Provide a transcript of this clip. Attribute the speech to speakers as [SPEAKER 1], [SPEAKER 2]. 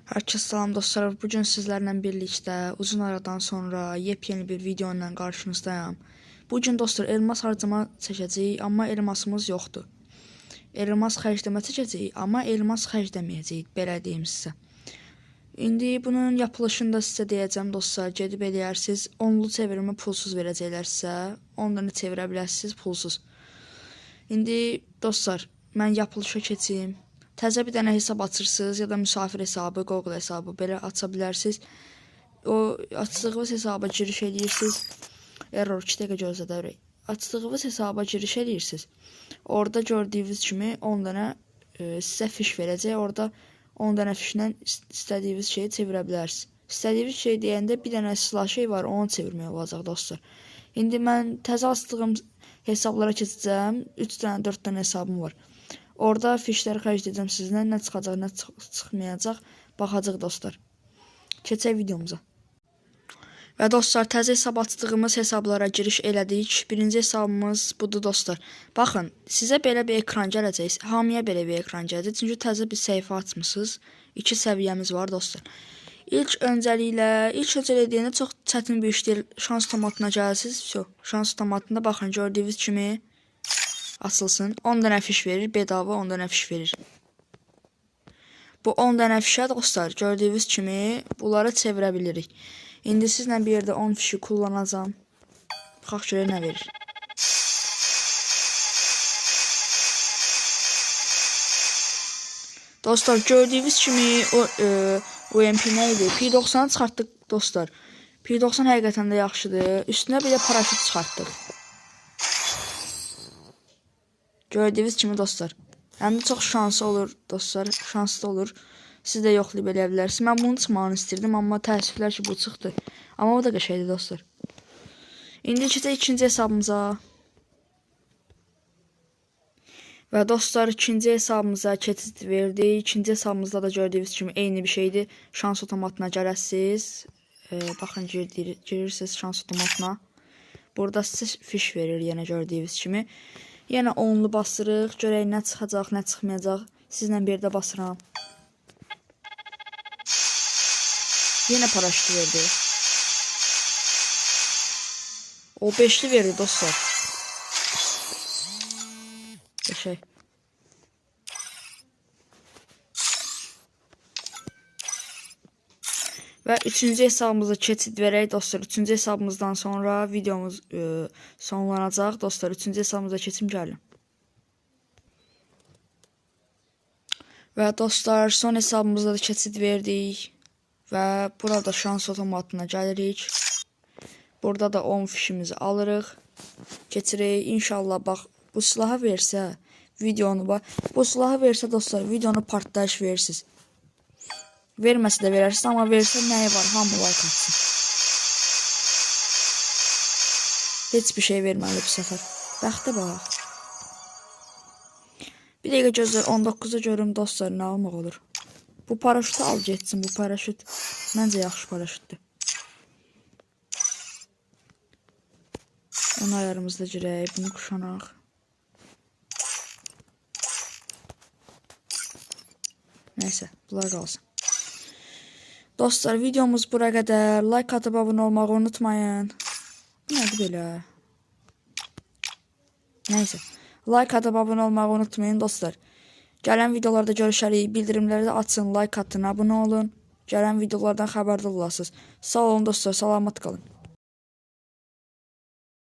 [SPEAKER 1] Herkese salam dostlar. Bugün sizlərlə birlikdə uzun aradan sonra yepyeni bir video ilə qarşınızdayım. Bugün dostlar elmas harcama çəkəcəyik, amma elmasımız yoxdur. Elmas xərcləmə çəkəcəyik, amma elmas xərcləməyəcəyik, belə deyim sizə. İndi bunun yapılışını da sizə deyəcəm dostlar. Gedib eləyərsiniz. Onlu çevirimi pulsuz verəcəklər sizə. Onları çevirə bilərsiniz pulsuz. İndi dostlar, mən yapılışa keçeyim. Təzə bir dənə hesab açırsınız ya da müsafir hesabı, Google hesabı belə aça bilərsiniz. O açdığınız hesaba giriş edirsiniz. Error 2 dəqiqə gözlədək. Açdığınız hesaba giriş edirsiniz. Orada gördüyünüz kimi 10 dənə sizə fiş verəcək. Orada 10 dənə fişlə istədiyiniz şeyi çevirə bilərsiniz. İstədiyiniz şey deyəndə bir dənə silah şey var, onu çevirmək olacaq dostlar. İndi mən təzə açdığım hesablara keçəcəm. 3 dənə, 4 dənə hesabım var. Orada fişləri xərcləyəcəm sizinlə. Nə çıxacaq, nə çıxmayacaq. Baxacaq dostlar. Keçək videomuza. Və dostlar, təzə hesab açdığımız hesablara giriş elədik. Birinci hesabımız budur dostlar. Baxın, sizə belə bir ekran gələcək. Hamıya belə bir ekran gələcək. Çünki təzə bir səhifə açmısınız. 2 səviyyəmiz var dostlar. İlk öncəliyində çox çətin bir iş deyil. Şans tomatına gəlirsiniz. Şans tomatında baxın, gördüyünüz kimi açılsın. 10 dənə fiş verir, bedava 10 dənə fiş verir. Bu 10 dənə fişə dostlar, gördüyünüz kimi bunları çevirə bilirik. İndi sizlə bir yerdə 10 fişi kullanacağam. Baxaq görək nə verir. Dostlar, gördüyünüz kimi o UMP nə idi? P90'ı çıxartdıq dostlar. P90 həqiqətən də yaxşıdır. Üstünə bir də paraşüt çıxartdıq. Gördüyünüz kimi dostlar. Həm də çox şanslı olur dostlar. Şanslı olur. Siz də yoxlayıb eləyə bilərsiniz. Mən bunun çıxmağını istirdim, amma təəssüflər ki bu çıxdı. Amma o da qəşəngdir dostlar. İndi keçək ikinci hesabımıza. Və dostlar, ikinci hesabımıza keçid verdik. İkinci hesabımızda da gördüyünüz kimi eyni bir şeydir. Şans otomatına gələsiniz. Baxın, girirsiniz şans otomatına. Burada sizə fiş verir yenə gördüyünüz kimi. Yenə onlu basırıq. Görək nə çıxacaq, nə çıxmayacaq. Sizlə bir yerdə basıram. Yenə paraşütü verdi. O 5'li verdi dostlar. Şey. Və üçüncü hesabımıza keçid verək dostlar. Üçüncü hesabımızdan sonra videomuz sonlanacaq dostlar. Üçüncü hesabımıza keçim gəlin. Və dostlar, son hesabımızda da keçid verdik. Və burada şans otomatına gəlirik. Burada da 10 fişimizi alırıq. Keçirik. İnşallah bax bu silahı versə videonu bax. Bu silahı versə dostlar videonu partlayış verirsiniz. Verməsə də verərsiniz, amma versə nəyi var? Hamı like atsın. Heç bir şey verməli bu səfər. Bəxtə bax. Bir dəqiqə gözlər, 19'a görüm dostlar nə almaq olur. Bu paraşütü al getsin, bu paraşüt. Məncə yaxşı paraşütdür. Onu ayarımızda girək, bunu kuşanaq. Nəysə, bunlar qalsın. Dostlar, videomuz bura qədər. Like atıp abone olmağı unutmayın. Bu nədir belə? Nəysə. Like atıp abone olmağı unutmayın dostlar. Gələn videolarda görüşərik. Bildirimləri də açın, like atın, abone olun. Gələn videolardan xəbərdar olasınız. Sağ olun dostlar, salamat qalın.